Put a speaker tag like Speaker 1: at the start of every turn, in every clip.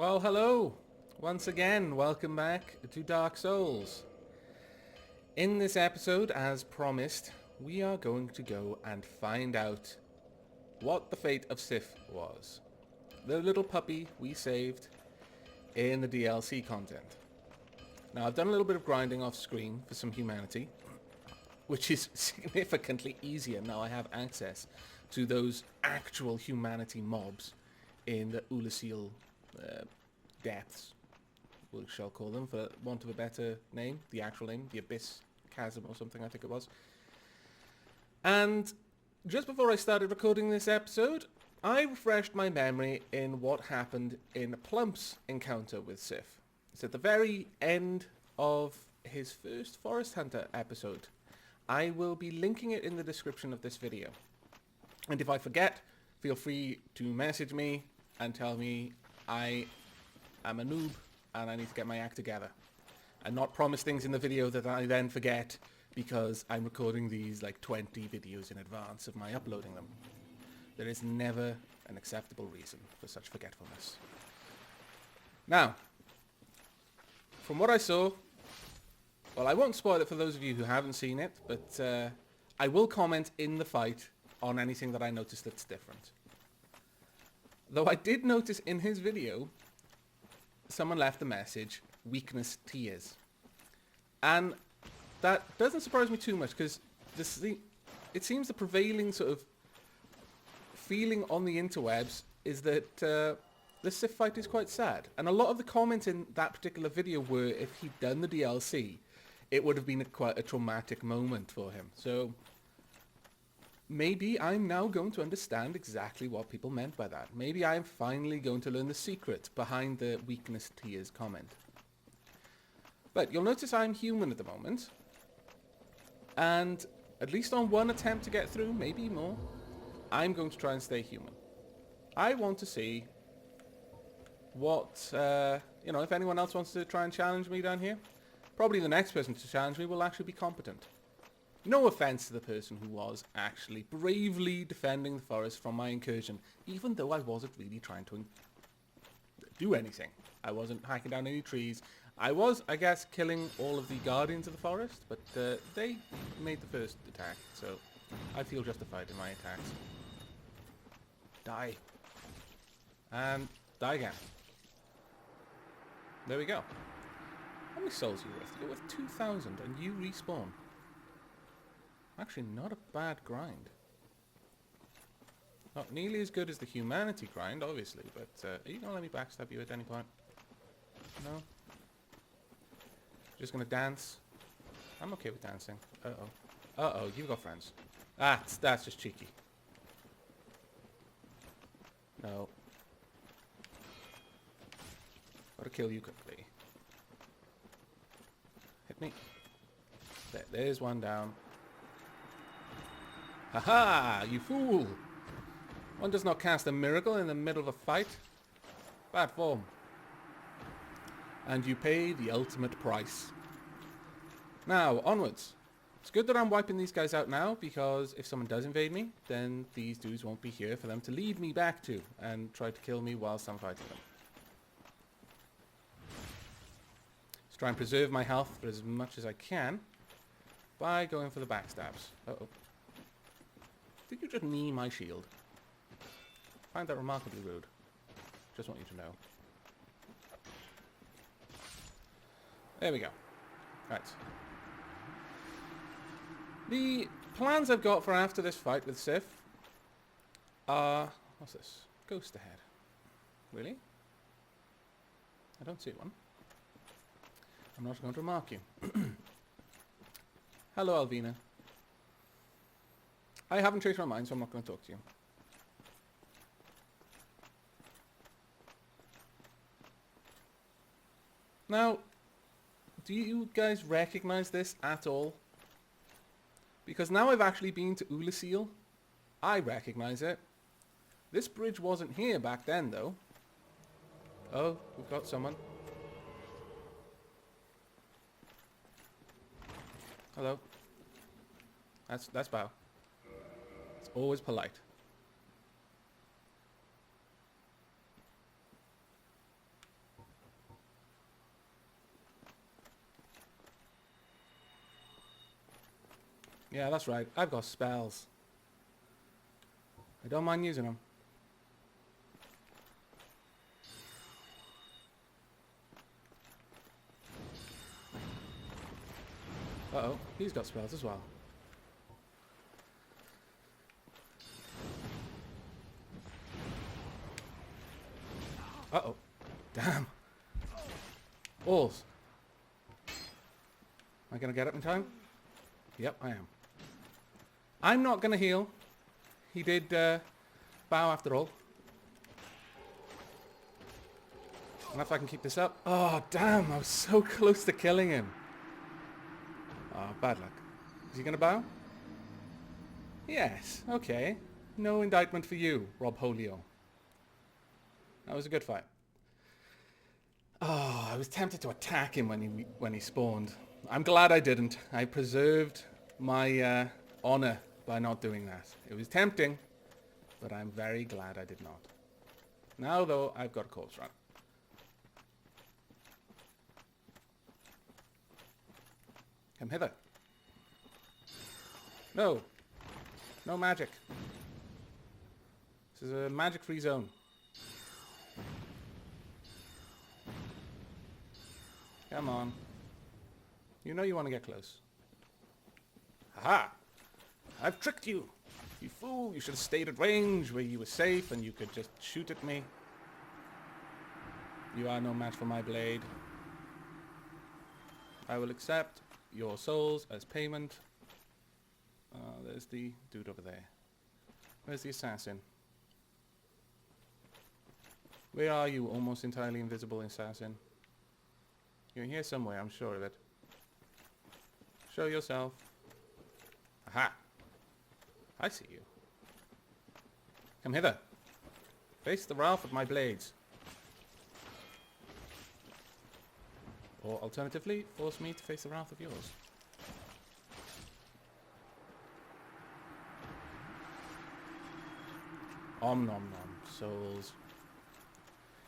Speaker 1: Well, hello. Once again, welcome back to Dark Souls. In this episode, as promised, we are going to go and find out what the fate of Sif was. The little puppy we saved in the DLC content. Now, I've done a little bit of grinding off screen for some humanity, which is significantly easier now I have access to those actual humanity mobs in the Ulasil depths, we shall call them, for want of a better name, the actual name, the Abyss Chasm or something I think it was. And just before I started recording this episode, I refreshed my memory in what happened in Plump's encounter with Sif. It's at the very end of his first Forest Hunter episode. I will be linking it in the description of this video. And if I forget, feel free to message me and tell me I am a noob and I need to get my act together. And not promise things in the video that I then forget because I'm recording these like 20 videos in advance of my uploading them. There is never an acceptable reason for such forgetfulness. Now, from what I saw, well, I won't spoil it for those of you who haven't seen it, but I will comment in the fight on anything that I notice that's different. Though I did notice in his video, someone left a message, weakness tears. And that doesn't surprise me too much, because it seems the prevailing sort of feeling on the interwebs is that the Sif fight is quite sad. And a lot of the comments in that particular video were if he'd done the DLC, it would have been quite a traumatic moment for him. So maybe I'm now going to understand exactly what people meant by that. Maybe I'm finally going to learn the secret behind the weakness tears comment. But you'll notice I'm human at the moment. And at least on one attempt to get through, maybe more, I'm going to try and stay human. I want to see what, if anyone else wants to try and challenge me down here. Probably the next person to challenge me will actually be competent. No offense to the person who was actually bravely defending the forest from my incursion, even though I wasn't really trying to do anything. I wasn't hacking down any trees. I was, I guess, killing all of the guardians of the forest, but they made the first attack, so I feel justified in my attacks. Die. And die again. There we go. How many souls are you worth? You're worth 2,000 and you respawn. Actually, not a bad grind. Not nearly as good as the humanity grind, obviously, but are you going to let me backstab you at any point? No? Just going to dance? I'm okay with dancing. Uh-oh. Uh-oh, you've got friends. That's just cheeky. No. Gotta kill you quickly. Hit me. There's one down. Haha, you fool! One does not cast a miracle in the middle of a fight. Bad form. And you pay the ultimate price. Now, onwards. It's good that I'm wiping these guys out now, because if someone does invade me, then these dudes won't be here for them to lead me back to, and try to kill me whilst I'm fighting them. Let's try and preserve my health for as much as I can, by going for the backstabs. Uh-oh. Did you just knee my shield? I find that remarkably rude. Just want you to know. There we go. Right. The plans I've got for after this fight with Sif are... What's this? Ghost ahead. Really? I don't see one. I'm not going to remark you. Hello, Alvina. I haven't changed my mind, so I'm not going to talk to you. Now, do you guys recognize this at all? Because now I've actually been to Ulasil, I recognize it. This bridge wasn't here back then, though. Oh, we've got someone. Hello. That's Bao. It's always polite. Yeah, that's right. I've got spells. I don't mind using them. Uh-oh, he's got spells as well. Uh-oh. Damn. Balls. Am I going to get up in time? Yep, I am. I'm not going to heal. He did bow after all. And if I can keep this up. Oh, damn. I was so close to killing him. Oh, bad luck. Is he going to bow? Yes. Okay. No indictment for you, Rob Holio. That was a good fight. Oh, I was tempted to attack him when he spawned. I'm glad I didn't. I preserved my honor by not doing that. It was tempting, but I'm very glad I did not. Now, though, I've got a corpse run. Come hither. No. No magic. This is a magic-free zone. Come on. You know you want to get close. Aha! I've tricked you! You fool! You should have stayed at range where you were safe and you could just shoot at me. You are no match for my blade. I will accept your souls as payment. There's the dude over there. Where's the assassin? Where are you, almost entirely invisible assassin? You're here somewhere, I'm sure of it. Show yourself. Aha! I see you. Come hither. Face the wrath of my blades. Or alternatively, force me to face the wrath of yours. Om nom nom. Souls.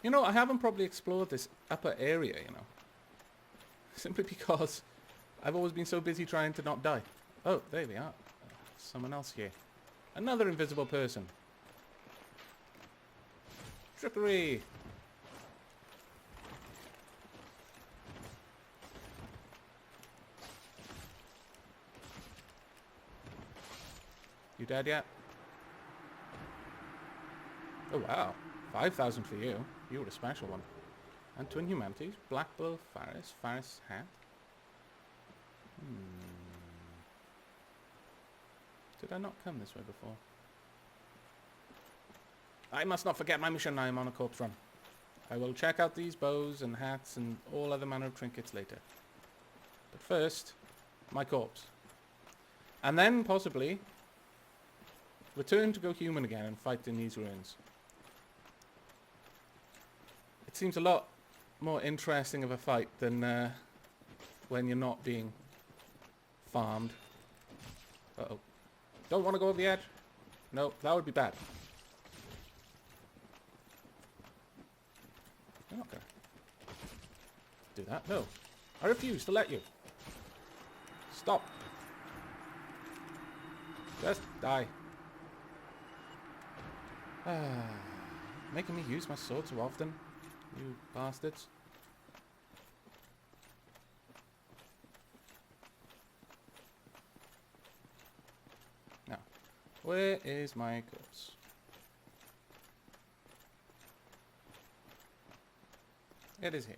Speaker 1: You know, I haven't probably explored this upper area, you know. Simply because I've always been so busy trying to not die. Oh, there we are. Someone else here. Another invisible person. Trickery! You dead yet? Oh wow. 5,000 for you. You were a special one. And Twin Humanities. Black Bull, Faris. Faris hat. Did I not come this way before? I must not forget my mission. I am on a corpse run. I will check out these bows and hats and all other manner of trinkets later. But first, my corpse. And then, possibly, return to go human again and fight in these ruins. It seems a lot more interesting of a fight than when you're not being farmed. Uh-oh. Don't want to go over the edge? No, that would be bad. You're not gonna do that? No. I refuse to let you. Stop. Just die. Making me use my sword so often, you bastards. Now, where is my corpse? It is here.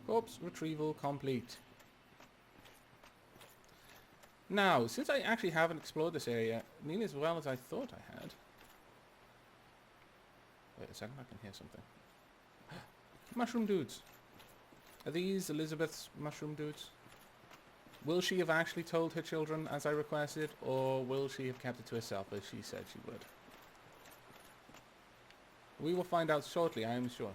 Speaker 1: Corpse retrieval complete. Now, since I actually haven't explored this area nearly as well as I thought I had. Wait a second, I can hear something. Mushroom dudes. Are these Elizabeth's mushroom dudes? Will she have actually told her children as I requested, or will she have kept it to herself as she said she would? We will find out shortly, I am sure.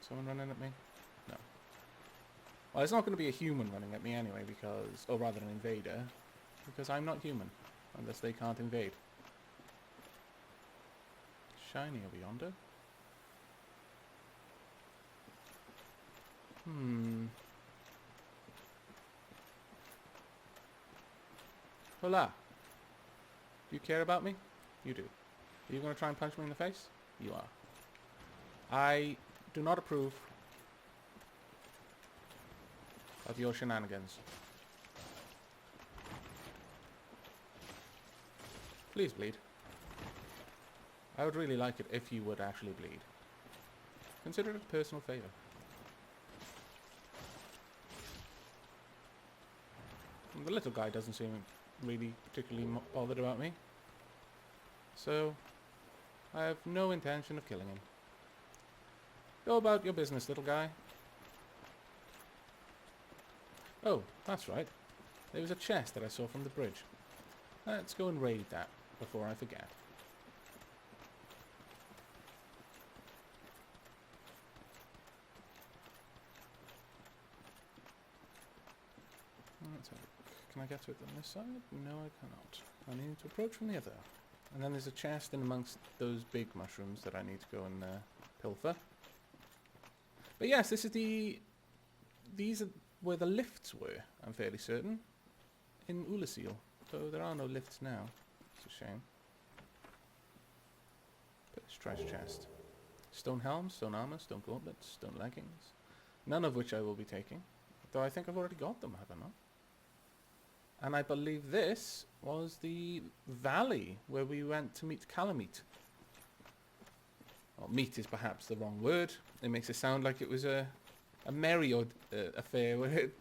Speaker 1: Someone running at me? No. Well, it's not going to be a human running at me anyway, because... or rather an invader. Because I'm not human. Unless they can't invade. Shiny over yonder. Hola. Do you care about me? You do. Are you going to try and punch me in the face? You are. I do not approve of your shenanigans. Please bleed. I would really like it if you would actually bleed. Consider it a personal favour. The little guy doesn't seem really particularly bothered about me. So, I have no intention of killing him. Go about your business, little guy. Oh, that's right. There was a chest that I saw from the bridge. Let's go and raid that before I forget. Let's have a look. Can I get to it on this side? No, I cannot. I need to approach from the other. And then there's a chest in amongst those big mushrooms that I need to go and pilfer. But yes, this is these are where the lifts were, I'm fairly certain, in Ulasil. Though there are no lifts now. It's a shame. But this trash chest. Stone helm, stone armor, stone gauntlets, stone leggings. None of which I will be taking. Though I think I've already got them, have I not? And I believe this was the valley where we went to meet Calamite. Well, meet is perhaps the wrong word. It makes it sound like it was a merry affair, where it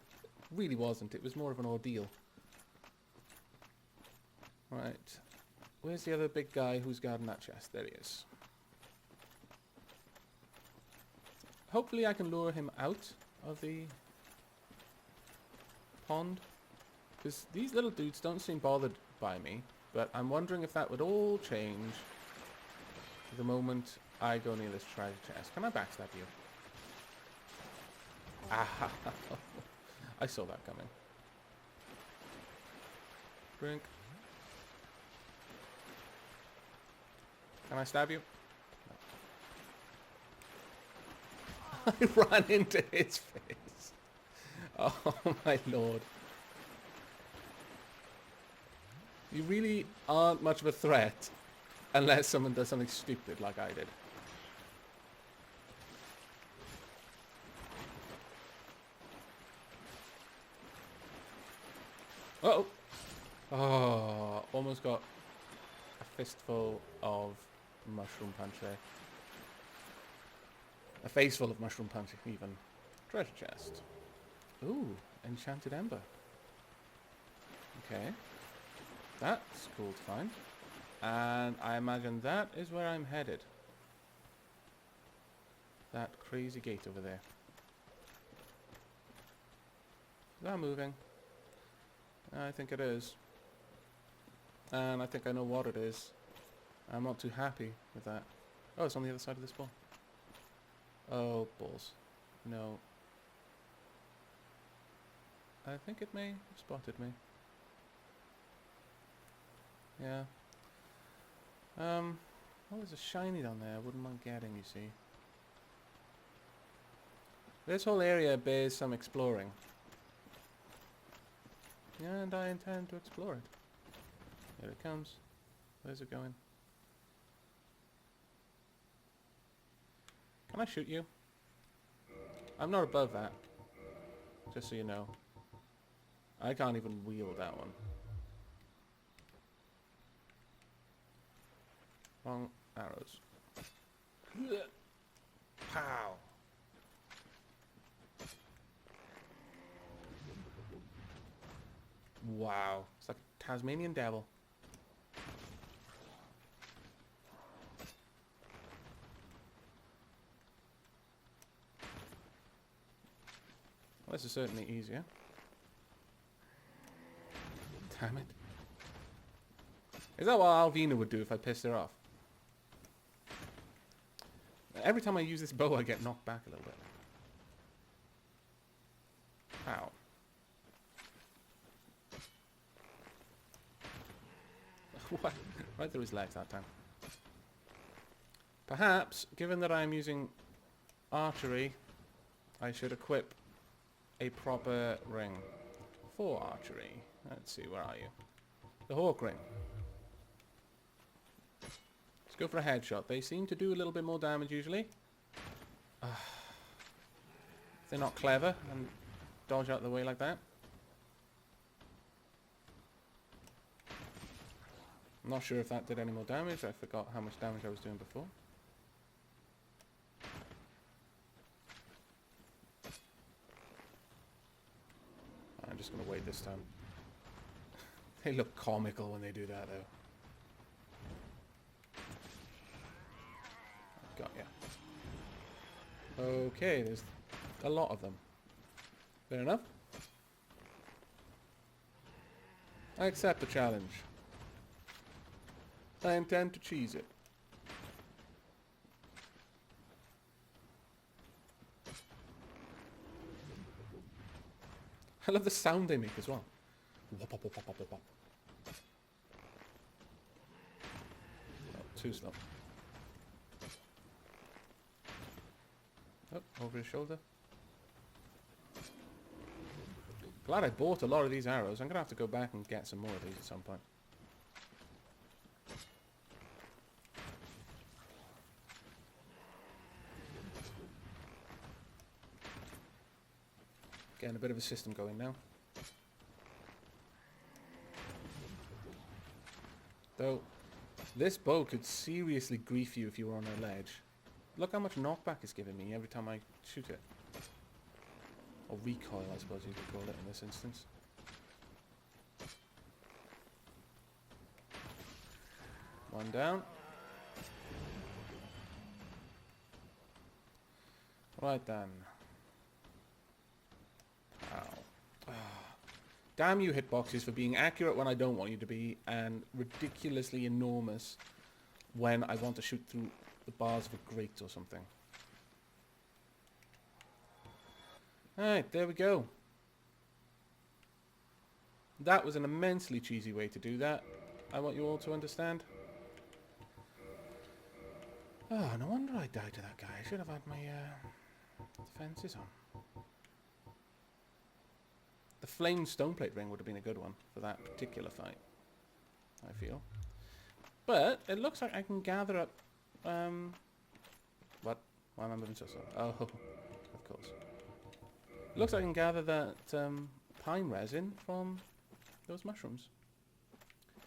Speaker 1: really wasn't. It was more of an ordeal. Right. Where's the other big guy who's guarding that chest? There he is. Hopefully I can lure him out of the pond. Because these little dudes don't seem bothered by me, but I'm wondering if that would all change the moment I go near this treasure chest. Can I backstab you? Ah, I saw that coming. Drink. Can I stab you? No. I ran into his face. Oh my lord. You really aren't much of a threat unless someone does something stupid like I did. Uh-oh. Oh, almost got a fistful of mushroom punch there. A face full of mushroom punch, even. Treasure chest. Ooh, enchanted ember. Okay. That's cool to find. And I imagine that is where I'm headed. That crazy gate over there. Is that moving? I think it is. And I think I know what it is. I'm not too happy with that. Oh, it's on the other side of this wall. Oh, balls. No. I think it may have spotted me. Yeah. Well, there's a shiny down there. I wouldn't mind getting, you see. This whole area bears some exploring. And I intend to explore it. Here it comes. Where's it going? Can I shoot you? I'm not above that. Just so you know. I can't even wield that one. Wrong arrows. Pow! Wow. It's like a Tasmanian devil. Well, this is certainly easier. Damn it. Is that what Alvina would do if I pissed her off? Every time I use this bow, I get knocked back a little bit. Ow. What? Right through his legs that time. Perhaps, given that I'm using archery, I should equip a proper ring for archery. Let's see, where are you? The Hawk Ring. Let's go for a headshot. They seem to do a little bit more damage usually. If they're not clever and dodge out of the way like that. I'm not sure if that did any more damage. I forgot how much damage I was doing before. I'm just going to wait this time. They look comical when they do that, though. Got ya. Okay, there's a lot of them. Fair enough. I accept the challenge. I intend to cheese it. I love the sound they make as well. Wop, wop, wop, wop, wop, wop. Oh, too slow. Oh, over his shoulder. Glad I bought a lot of these arrows. I'm going to have to go back and get some more of these at some point. Getting a bit of a system going now. Though, this bow could seriously grief you if you were on a ledge. Look how much knockback it's giving me every time I shoot it. Or recoil, I suppose you could call it in this instance. One down. Right then. Damn you hitboxes for being accurate when I don't want you to be, and ridiculously enormous when I want to shoot through the bars of a grate or something. Alright, there we go. That was an immensely cheesy way to do that. I want you all to understand. Oh, no wonder I died to that guy. I should have had my defences on. The flame stoneplate ring would have been a good one for that particular fight, I feel. But it looks like I can gather up... what? Why am I moving so slow? Oh, of course. It looks like I can gather that pine resin from those mushrooms.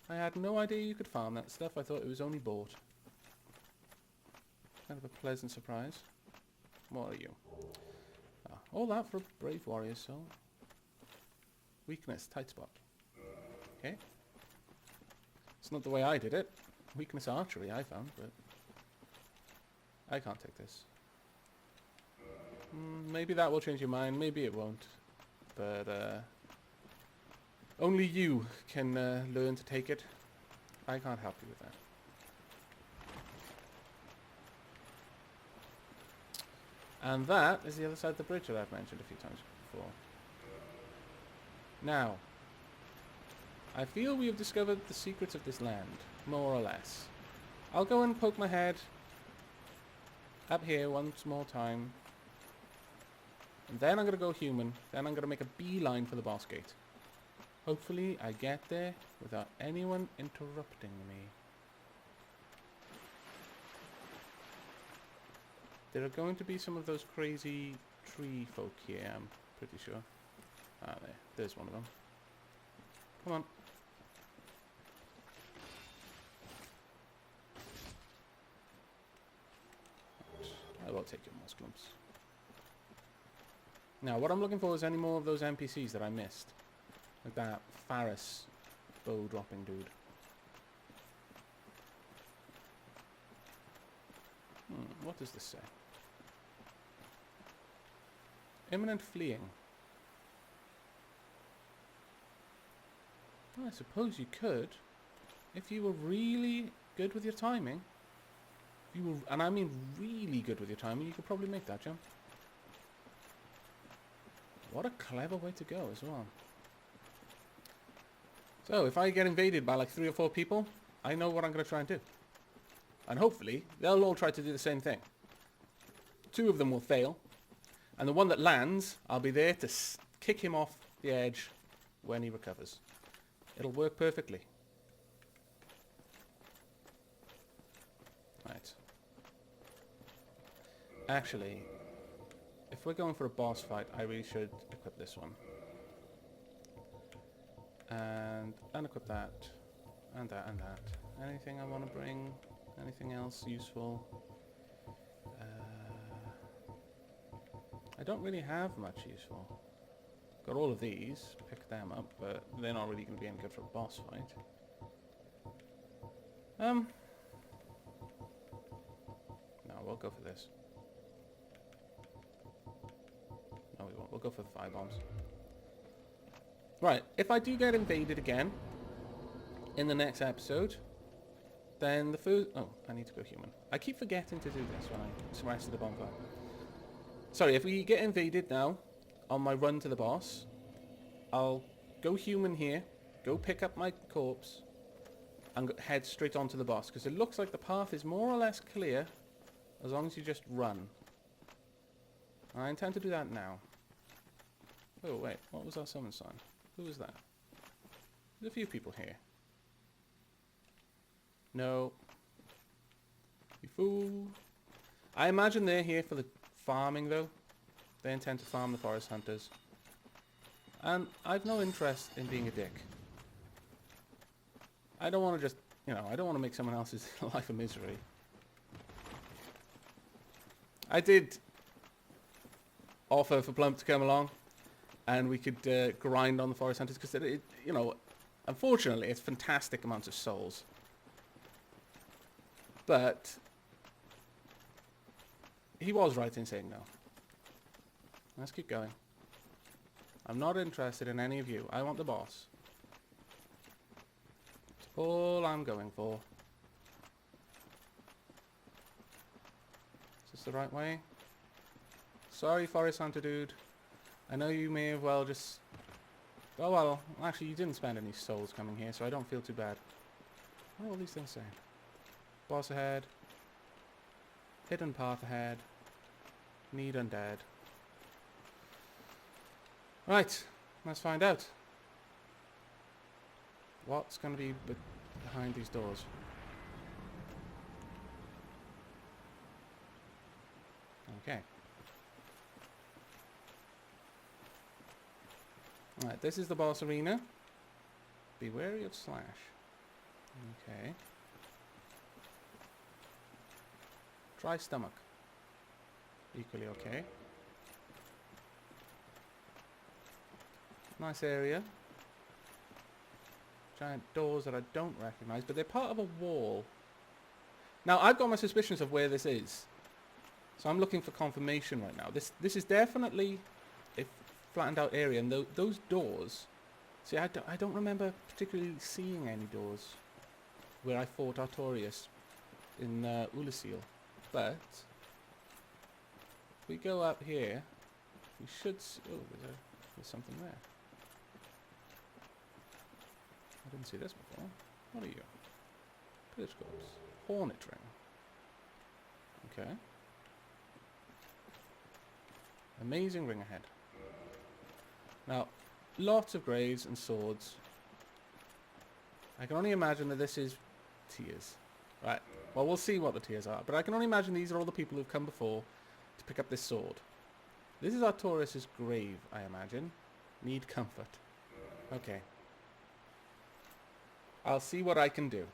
Speaker 1: I had no idea you could farm that stuff. I thought it was only bought. Kind of a pleasant surprise. What are you? Ah, all that for a brave warrior's soul. Weakness, tight spot. Okay. It's not the way I did it. Weakness archery, I found, but... I can't take this. Maybe that will change your mind, maybe it won't. But, only you can learn to take it. I can't help you with that. And that is the other side of the bridge that I've mentioned a few times before. Now, I feel we have discovered the secrets of this land, more or less. I'll go and poke my head up here once more time. And then I'm going to go human. Then I'm going to make a beeline for the boss gate. Hopefully I get there without anyone interrupting me. There are going to be some of those crazy tree folk here, I'm pretty sure. Ah, there's one of them. Come on. I will take your moss clumps. Now, what I'm looking for is any more of those NPCs that I missed. Like that Faris bow dropping dude. What does this say? Imminent fleeing. Well, I suppose you could, if you were really good with your timing. If you were, and I mean really good with your timing, you could probably make that jump. What a clever way to go as well. So, if I get invaded by like 3 or 4 people, I know what I'm going to try and do. And hopefully, they'll all try to do the same thing. 2 of them will fail. And the one that lands, I'll be there to kick him off the edge when he recovers. It'll work perfectly. Actually, if we're going for a boss fight, I really should equip this one. And unequip that. And that and that. Anything I want to bring? Anything else useful? I don't really have much useful. Got all of these. Pick them up, but they're not really going to be any good for a boss fight. No, we'll go for this. No, we won't. We'll go for the fire bombs. Right, if I do get invaded again in the next episode, then the food... Oh, I need to go human. I keep forgetting to do this when I smash to the bonfire. Sorry, if we get invaded now, on my run to the boss, I'll go human here, go pick up my corpse, and head straight on to the boss, because it looks like the path is more or less clear, as long as you just run. And I intend to do that now. Oh, wait, what was our summon sign? Who was that? There's a few people here. No. You fool. I imagine they're here for the farming, though. They intend to farm the forest hunters. And I've no interest in being a dick. I don't want to just, you know, I don't want to make someone else's life a misery. I did offer for Plump to come along, and we could grind on the forest hunters, because it, you know, unfortunately, it's fantastic amounts of souls. But he was right in saying no. Let's keep going. I'm not interested in any of you. I want the boss. That's all I'm going for. Is this the right way? Sorry, forest hunter dude. I know you may have well just... Oh well, actually you didn't spend any souls coming here, so I don't feel too bad. What are all these things saying? Boss ahead. Hidden path ahead. Need undead. Right, let's find out. What's going to be behind these doors? Okay. Alright, this is the boss arena. Be wary of Slash. Okay. Try stomach. Equally okay. Nice area. Giant doors that I don't recognise, but they're part of a wall. Now, I've got my suspicions of where this is. So I'm looking for confirmation right now. This is definitely a flattened out area, and those doors... See, I don't remember particularly seeing any doors where I fought Artorias in Ulasil. But if we go up here, we should see... Oh, there's something there. I didn't see this before. What are you? Pillage corpse. Hornet ring. Okay. Amazing ring ahead. Now, lots of graves and swords. I can only imagine that this is tears. Right. Well, we'll see what the tears are. But I can only imagine these are all the people who've come before to pick up this sword. This is Artorias' grave, I imagine. Need comfort. Okay. I'll see what I can do.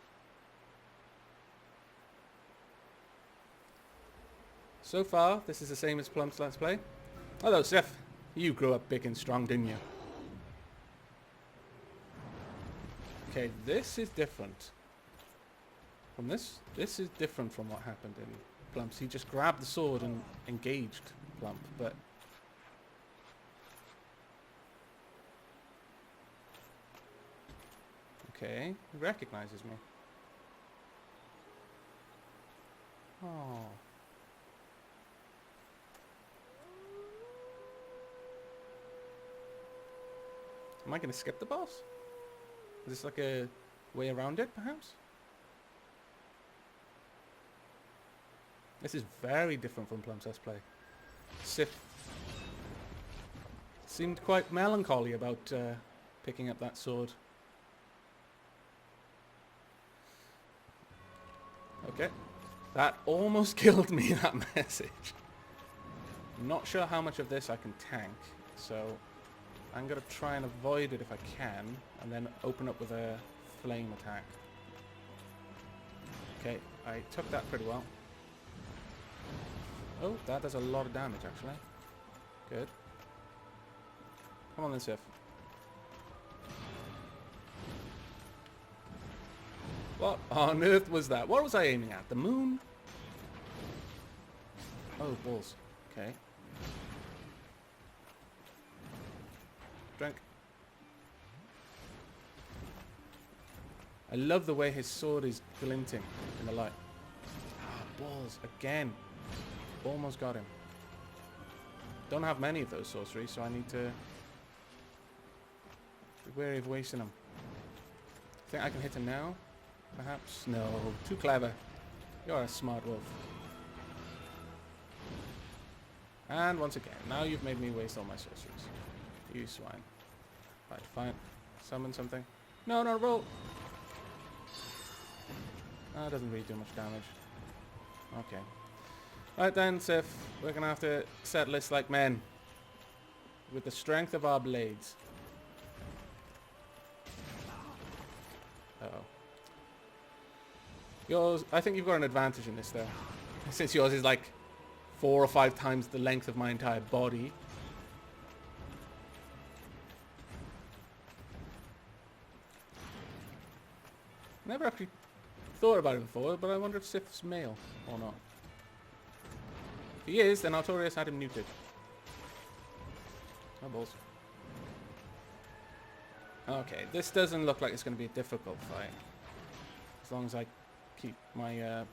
Speaker 1: So far, this is the same as Plump's Let's Play. Hello, Sif. You grew up big and strong, didn't you? Okay, this is different. From this is different from what happened in Plump's. He just grabbed the sword and engaged Plump, but... Okay, he recognizes me. Oh. Am I going to skip the boss? Is this like a way around it, perhaps? This is very different from Plump's Let's Play. Sif seemed quite melancholy about picking up that sword. Okay. That almost killed me, that message. Not sure how much of this I can tank, so I'm going to try and avoid it if I can, and then open up with a flame attack. Okay, I took that pretty well. Oh, that does a lot of damage, actually. Good. Come on then, Sif. What on earth was that? What was I aiming at? The moon? Oh, balls. Okay. Drink. I love the way his sword is glinting in the light. Ah, balls. Again. Almost got him. Don't have many of those sorceries, so I need to be wary of wasting them. Think I can hit him now? Perhaps? No. Too clever. You're a smart wolf. And once again, now you've made me waste all my sorceries. You swine. Right, fine. Summon something. No, no, roll! That doesn't really do much damage. Okay. Right then, Sif. We're gonna have to settle this like men. With the strength of our blades. Uh-oh. Yours, I think you've got an advantage in this though. Since yours is like 4 or 5 times the length of my entire body. Never actually thought about it before, but I wonder if Sif's male or not. If he is, then Artorias had him neutered. Oh balls. Okay, this doesn't look like it's going to be a difficult fight. As long as I keep my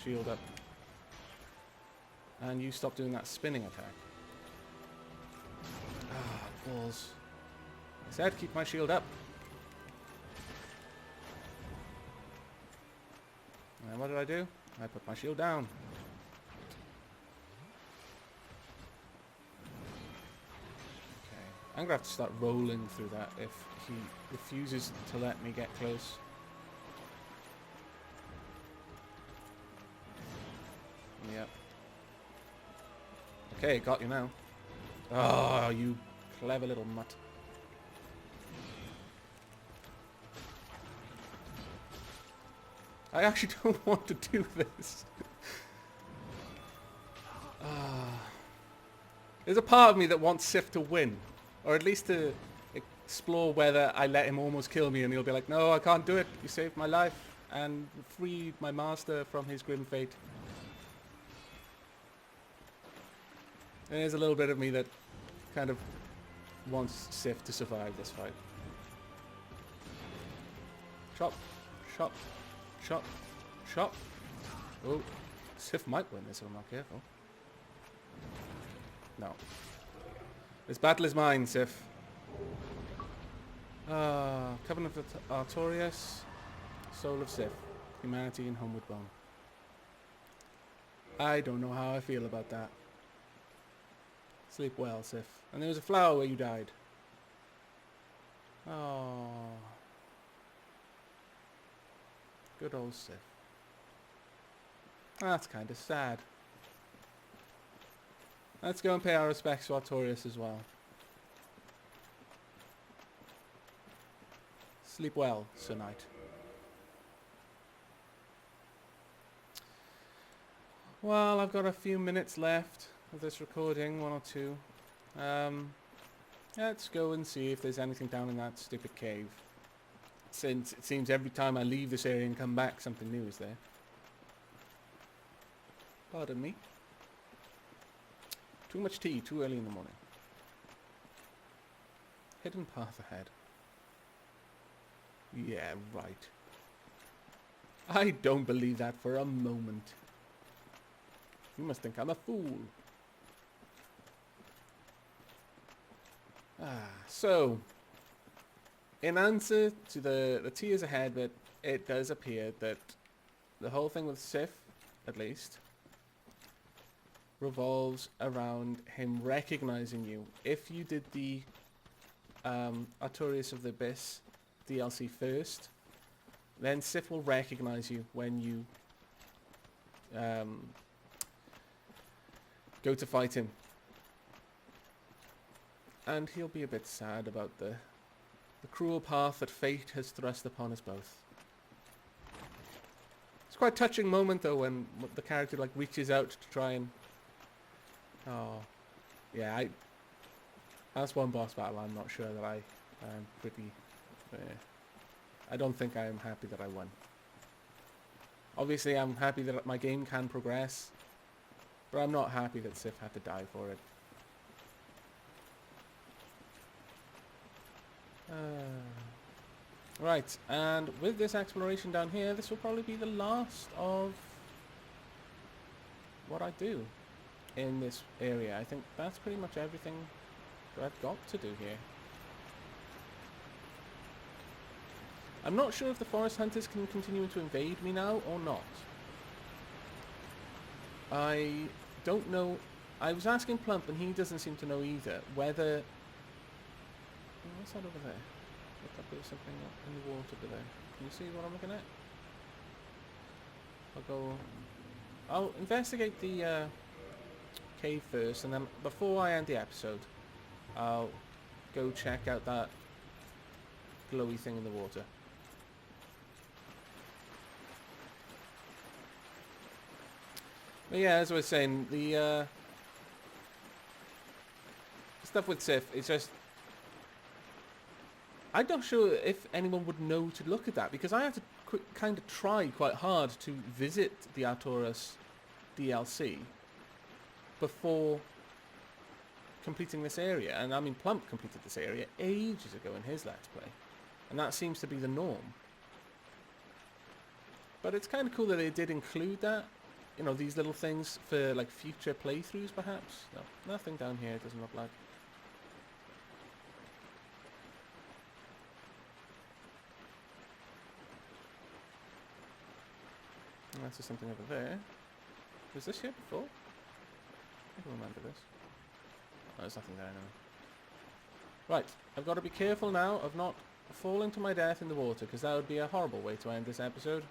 Speaker 1: shield up. And you stop doing that spinning attack. Ah, balls. I said keep my shield up. And what did I do? I put my shield down. Okay. I'm going to have to start rolling through that if he refuses to let me get close. Yep. Okay, got you now. Oh, you clever little mutt. I actually don't want to do this. There's a part of me that wants Sif to win. Or at least to explore whether I let him almost kill me and he'll be like, no, I can't do it. You saved my life and freed my master from his grim fate. And there's a little bit of me that kind of wants Sif to survive this fight. Chop, chop, chop, chop. Oh, Sif might win this if I'm not careful. No. This battle is mine, Sif. Covenant of Artorias, Soul of Sif, Humanity and Homeward Bone. I don't know how I feel about that. Sleep well, Sif. And there was a flower where you died. Oh. Good old Sif. That's kind of sad. Let's go and pay our respects to Artorias as well. Sleep well, Sir Knight. Well, I've got a few minutes left of this recording, 1 or 2. Let's go and see if there's anything down in that stupid cave. Since it seems every time I leave this area and come back, something new is there. Pardon me. Too much tea, too early in the morning. Hidden path ahead. Yeah, right. I don't believe that for a moment. You must think I'm a fool. So, in answer to the tears ahead, but it does appear that the whole thing with Sif, at least, revolves around him recognizing you. If you did the Artorias of the Abyss DLC first, then Sif will recognize you when you go to fight him. and he'll be a bit sad about the cruel path that fate has thrust upon us both. It's quite a touching moment though when the character like reaches out to try and... Oh, yeah, that's one boss battle I'm not sure that I am pretty... I don't think I am happy that I won. Obviously I'm happy that my game can progress, but I'm not happy that Sif had to die for it. Right, and with this exploration down here, this will probably be the last of what I do in this area. I think that's pretty much everything that I've got to do here. I'm not sure if the forest hunters can continue to invade me now or not. I don't know. I was asking Plump and he doesn't seem to know either whether... What's that over there? Look up, there's something in the water below. Can you see what I'm looking at? I'll investigate the cave first, and then before I end the episode, I'll go check out that glowy thing in the water. But yeah, as I was saying, the stuff with Sif is just... I'm not sure if anyone would know to look at that, because I have to kind of try quite hard to visit the Arcturus DLC before completing this area. And I mean, Plump completed this area ages ago in his Let's Play, and that seems to be the norm. But it's kind of cool that they did include that, you know, these little things for like future playthroughs perhaps. No, nothing down here, it doesn't look like. That's just something over there. Was this here before? I don't remember this. Oh, there's nothing there anyway. Right, I've got to be careful now of not falling to my death in the water, because that would be a horrible way to end this episode.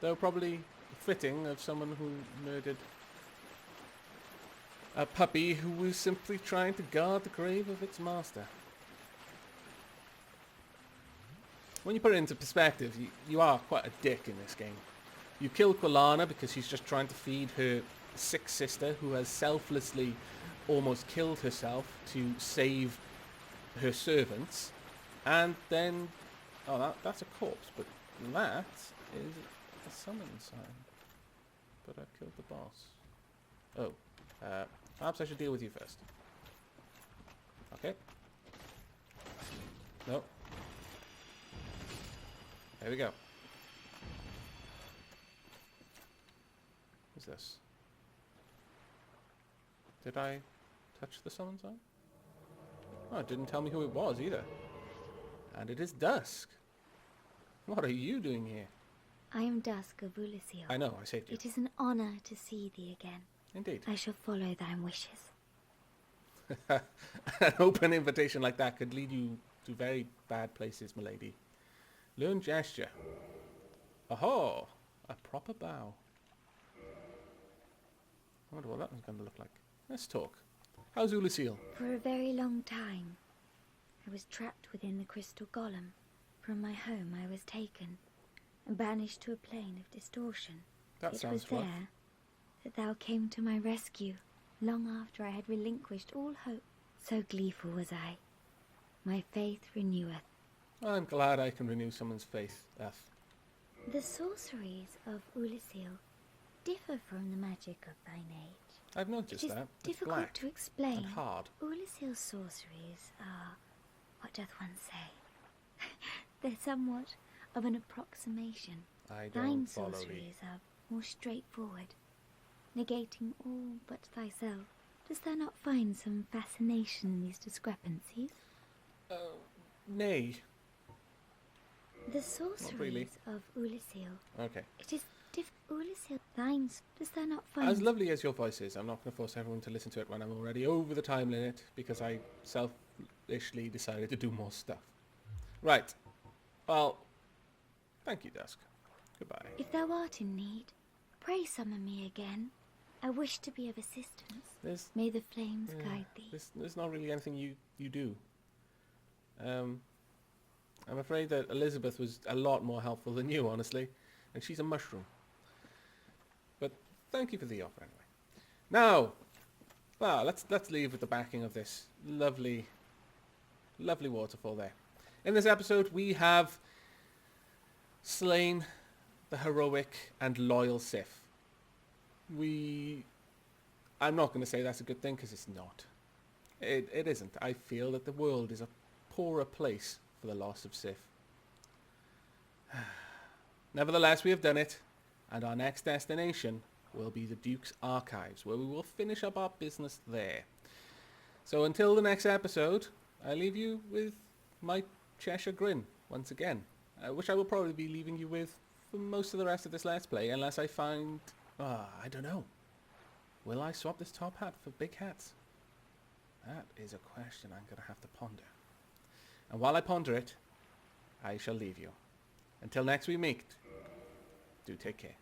Speaker 1: Though probably fitting of someone who murdered a puppy who was simply trying to guard the grave of its master. When you put it into perspective, you are quite a dick in this game. You kill Quilana because she's just trying to feed her sick sister, who has selflessly almost killed herself to save her servants. And then... Oh, that's a corpse, but that is a summon sign. But I've killed the boss. Oh. Perhaps I should deal with you first. Okay. No. There we go. What's this? Did I touch the summon sign? Oh, it didn't tell me who it was either. And it is Dusk. What are you doing here?
Speaker 2: I am Dusk of Ulysses.
Speaker 1: I know, I saved you.
Speaker 2: It is an honor to see thee again.
Speaker 1: Indeed.
Speaker 2: I shall follow thy wishes.
Speaker 1: An open invitation like that could lead you to very bad places, milady. Learn gesture. Aha! A proper bow. I wonder what that one's going to look like. Let's talk. How's Ulysses?
Speaker 2: For a very long time, I was trapped within the crystal golem. From my home I was taken and banished to a plane of distortion.
Speaker 1: That sounds rough.
Speaker 2: It was there that thou came to my rescue, long after I had relinquished all hope. So gleeful was I. My faith reneweth.
Speaker 1: I'm glad I can renew someone's faith, Eth.
Speaker 2: The sorceries of Ulysses differ from the magic of thine age.
Speaker 1: I've noticed that.
Speaker 2: It is difficult to explain.
Speaker 1: And hard.
Speaker 2: Ulysses' sorceries are, what doth one say? They're somewhat of an approximation.
Speaker 1: I don't
Speaker 2: Thine
Speaker 1: follow
Speaker 2: sorceries are more straightforward, negating all but thyself. Dost thou not find some fascination in these discrepancies?
Speaker 1: Nay.
Speaker 2: The sorceries
Speaker 1: really.
Speaker 2: of Ulysses.
Speaker 1: Okay.
Speaker 2: It is Ulysses, thine. Dost thou not find...
Speaker 1: As lovely as your voice is, I'm not going to force everyone to listen to it when I'm already over the time limit, because I selfishly decided to do more stuff. Right. Well, thank you, Dusk. Goodbye.
Speaker 2: If thou art in need, pray summon me again. I wish to be of assistance.
Speaker 1: There's,
Speaker 2: May the flames guide thee.
Speaker 1: there's not really anything you do. I'm afraid that Elizabeth was a lot more helpful than you, honestly. And she's a mushroom. But thank you for the offer anyway. Now, well, let's leave with the backing of this lovely waterfall there. In this episode, we have slain the heroic and loyal Sif. I'm not going to say that's a good thing, because it's not. It isn't. I feel that the world is a poorer place for the loss of Sif. Nevertheless, we have done it, and our next destination will be the Duke's Archives, where we will finish up our business there. So until the next episode, I leave you with my Cheshire Grin once again, which I will probably be leaving you with for most of the rest of this Let's Play, unless I find... I don't know. Will I swap this top hat for big hats? That is a question I'm going to have to ponder. And while I ponder it, I shall leave you. Until next we meet, do take care.